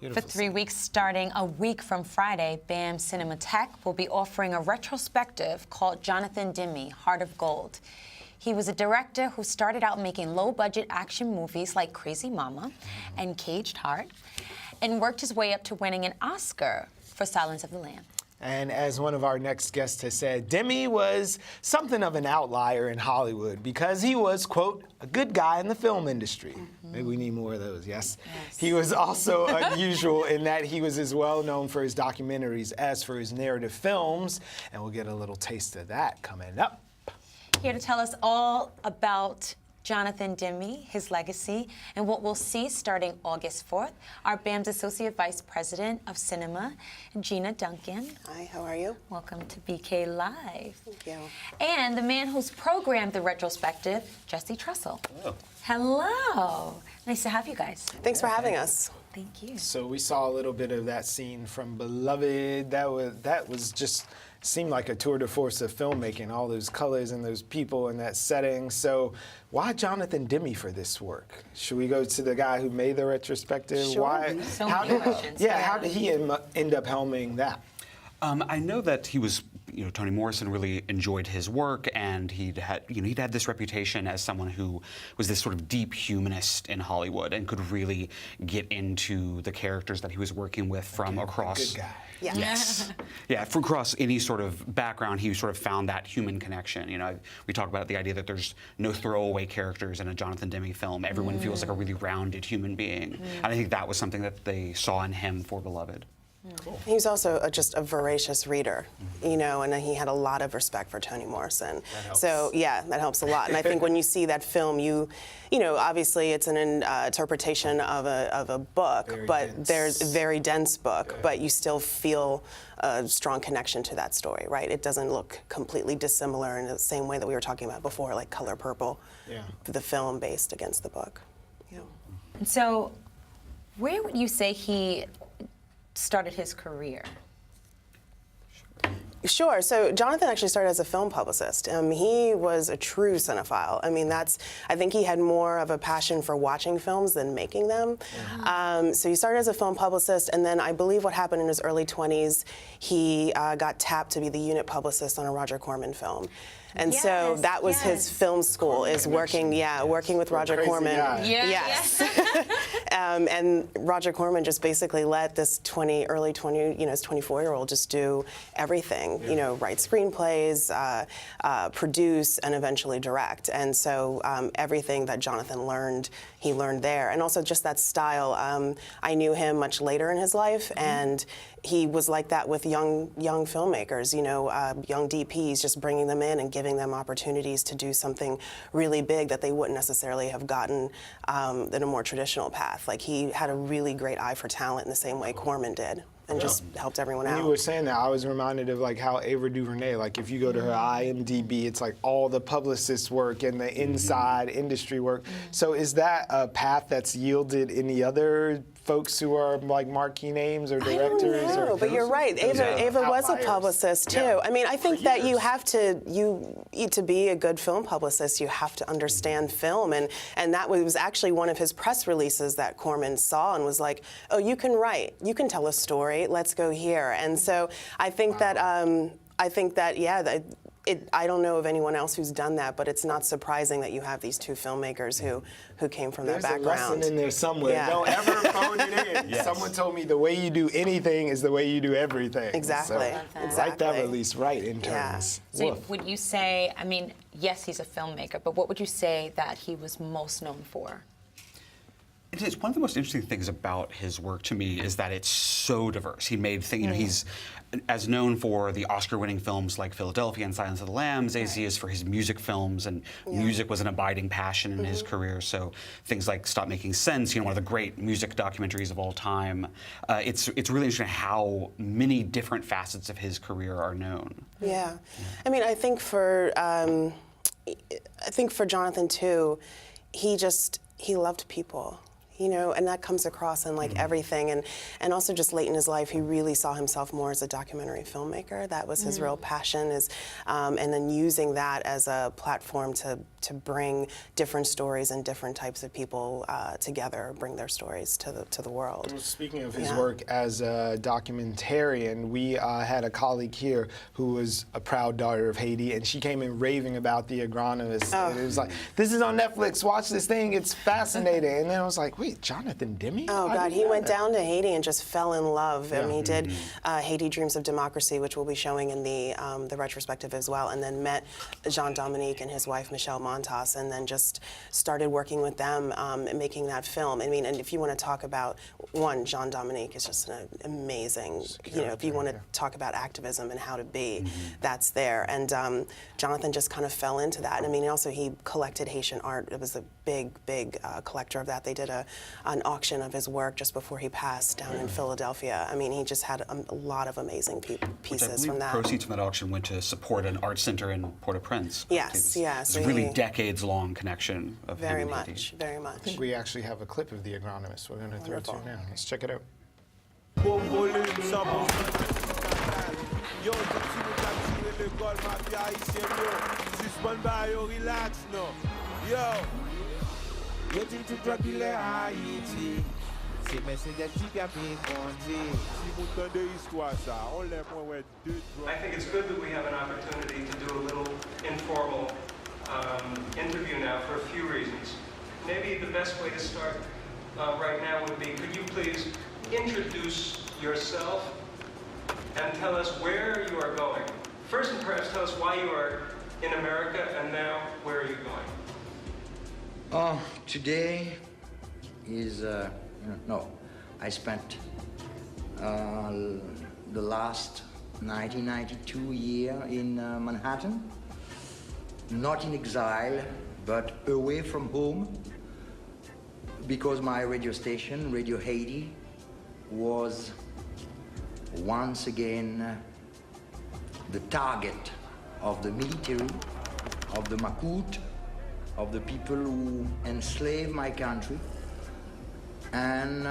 For 3 weeks, starting a week from Friday, BAMcinématek will be offering a retrospective called Jonathan Demme, Heart of Gold. He was a director who started out making low-budget action movies like Crazy Mama and Caged Heart, and worked his way up to winning an Oscar for Silence of the Lambs. And as one of our next guests has said, Demme was something of an outlier in Hollywood because he was, quote, a good guy in the film industry. Maybe we need more of those, yes? He was also unusual in that he was as well known for his documentaries as for his narrative films, and we'll get a little taste of that coming up. Here to tell us all about Jonathan Demme, his legacy, and what we'll see starting August 4th, our BAM's Associate Vice President of Cinema, Gina Duncan. Hi, how are you? Welcome to BK Live. Thank you. And the man who's programmed the retrospective, Jesse Trussell. Hello. Hello. Nice to have you guys. Thanks for having us. Thank you. So we saw a little bit of that scene from Beloved. That was just seemed like a tour de force of filmmaking, all those colors and those people in that setting. So why Jonathan Demme for this work? Should we go to the guy who made the retrospective? Sure. Why? So many questions. Yeah, how did he end up helming that? I know that he was, Toni Morrison really enjoyed his work, and he'd had this reputation as someone who was this sort of deep humanist in Hollywood and could really get into the characters that he was working with from across. Good guy. Yeah. Yes. Yeah, from across any sort of background, he sort of found that human connection. We talk about the idea that there's no throwaway characters in a Jonathan Demme film. Everyone feels like a really rounded human being. And I think that was something that they saw in him for Beloved. Cool. He was also just a voracious reader, and he had a lot of respect for Toni Morrison. That helps. So yeah, that helps a lot. And I think when you see that film, obviously it's an interpretation of a book, there's a very dense book, but you still feel a strong connection to that story, right? It doesn't look completely dissimilar in the same way that we were talking about before, like Color Purple, the film based against the book. Yeah. And so, where would you say he started his career? Sure. So Jonathan actually started as a film publicist. He was a true cinephile. I think he had more of a passion for watching films than making them. So he started as a film publicist, and then I believe what happened in his early 20s, he got tapped to be the unit publicist on a Roger Corman film. And so that was his film school, is working with Roger Corman. Yes. And Roger Corman just basically let this his 24-year-old just do everything, write screenplays, produce, and eventually direct. And so everything that Jonathan learned, he learned there. And also just that style. I knew him much later in his life, and he was like that with young filmmakers, young DPs, just bringing them in and giving them opportunities to do something really big that they wouldn't necessarily have gotten in a more traditional path. Like, he had a really great eye for talent in the same way Corman did, and just helped everyone out. When you were saying that, I was reminded of how Ava DuVernay, if you go to her IMDb, it's all the publicist work and the inside industry work. So is that a path that's yielded any other folks who are marquee names or directors? I don't know, but you're right. Ava was a publicist too. Yeah. I think that you have to, to be a good film publicist, you have to understand film, and that was actually one of his press releases that Corman saw and was like, oh, you can write, you can tell a story, let's go here. And so I think that, I don't know of anyone else who's done that, but it's not surprising that you have these two filmmakers who came from that background. There's a lesson in there somewhere. Yeah. Don't ever phone it in. Yes. Someone told me the way you do anything is the way you do everything. Exactly. So, write that release right in terms. So would you say, yes, he's a filmmaker, but what would you say that he was most known for? It's one of the most interesting things about his work to me is that it's so diverse. He made things, he's as known for the Oscar-winning films like Philadelphia and Silence of the Lambs as he is for his music films, and music was an abiding passion in his career. So things like Stop Making Sense, one of the great music documentaries of all time. It's really interesting how many different facets of his career are known. Yeah. I think for Jonathan too, he loved people. you know, and that comes across in like everything. And also just late in his life, he really saw himself more as a documentary filmmaker. That was his real passion, and then using that as a platform to bring different stories and different types of people together, bring their stories to the world. Well, speaking of his work as a documentarian, we had a colleague here who was a proud daughter of Haiti, and she came in raving about The Agronomist. And it was like, this is on Netflix, watch this thing, it's fascinating. And then I was like, wait, Jonathan Demme? Oh God, he went down to Haiti and just fell in love. I mean, he did Haiti Dreams of Democracy, which we'll be showing in the retrospective as well, and then met Jean-Dominique and his wife Michelle Montas, and then just started working with them and making that film. I mean, and if you want to talk about, one, Jean-Dominique is just an amazing, you know, if you want to talk about activism and how to be, that's there. And Jonathan just kind of fell into that. And I mean, also he collected Haitian art. It was a big collector of that. They did an auction of his work just before he passed down in Philadelphia. I mean, he just had a lot of amazing pieces from that. Proceeds from that auction went to support an art center in Port-au-Prince. Yes, yes. It's a really decades-long connection of very him and much, Haiti. very much. I think we actually have a clip of The Agronomist. We're going to throw it to you now. Let's check it out. I think it's good that we have an opportunity to do a little informal interview now for a few reasons. Maybe the best way to start right now would be, could you please introduce yourself and tell us where you are going? First, and perhaps tell us why you are in America, and now where are you going? Today is, I spent the last 1992 year in Manhattan, not in exile, but away from home, because my radio station, Radio Haiti, was once again the target of the military, of the Macoute, of the people who enslaved my country. And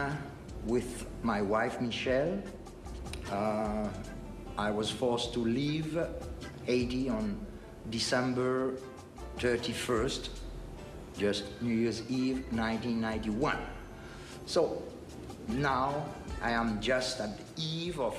with my wife, Michelle, I was forced to leave Haiti on December 31st, just New Year's Eve, 1991. So now I am just at the eve of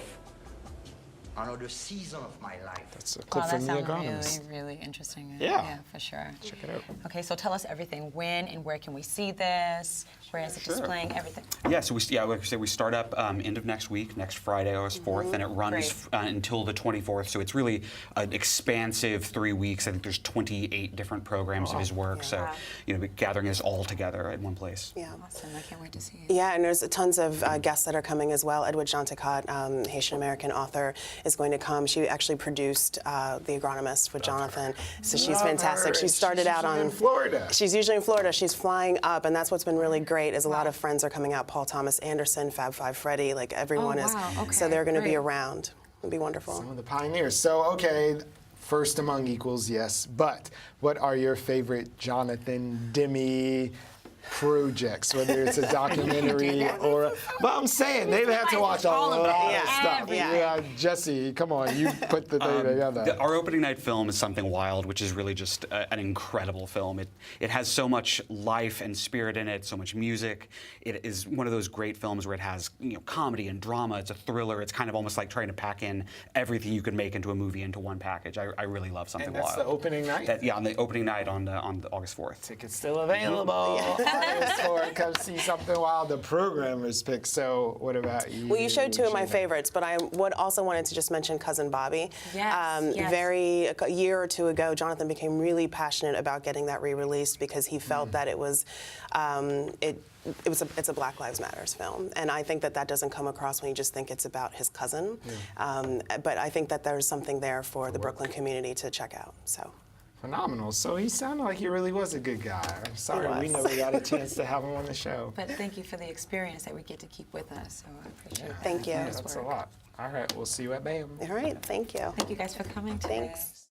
another season of my life. That's a clip Wow, from that The sounds Agronomist. really interesting. Yeah. For sure. Check it out. Okay, so tell us everything. When and where can we see this? Where is it displaying? Everything. Yeah, so like I said, we start up end of next week, next Friday, August 4th, and it runs until the 24th. So it's really an expansive 3 weeks. I think there's 28 different programs of his work. So, you know, gathering this all together in one place. Yeah. Awesome. I can't wait to see it. Yeah, and there's tons of guests that are coming as well. Edward Jean-Tacot, Haitian-American author, is going to come. She actually produced The Agronomist with Jonathan, so she's fantastic. She started out in Florida. She's usually in Florida. She's flying up, and that's what's been really great, is a lot of friends are coming out. Paul Thomas Anderson, Fab Five Freddy, like everyone is. Okay, so they're going to be great. around. It'll be wonderful. Some of the pioneers. So, okay, first among equals, yes. But what are your favorite Jonathan Demme projects, whether it's a documentary or, but I'm saying they've had to watch a lot of stuff. Yeah, Jesse, come on, you put the thing together. Our opening night film is Something Wild, which is really just an incredible film. It has so much life and spirit in it, so much music. It is one of those great films where it has, you know, comedy and drama. It's a thriller. It's kind of almost like trying to pack in everything you could make into a movie into one package. I really love Something And that's Wild. the opening night? Yeah, on the opening night on August 4th. Tickets still available. Come see Something Wild, the programmer's pick. So what about you? Well, you showed two of my Gina? favorites, but I would also wanted to just mention Cousin Bobby. Yes, yes. A year or two ago, Jonathan became really passionate about getting that re-released because he felt that it was, it's a Black Lives Matters film, and I think that doesn't come across when you just think it's about his cousin. But I think that there's something there for the Brooklyn community to check out. So. Phenomenal. So he sounded like he really was a good guy. I'm sorry we never got a chance to have him on the show. But thank you for the experience that we get to keep with us. So I appreciate it. Thank you. Yeah, that's a lot. All right, we'll see you at BAM. All right, thank you. Thank you guys for coming today. Thanks.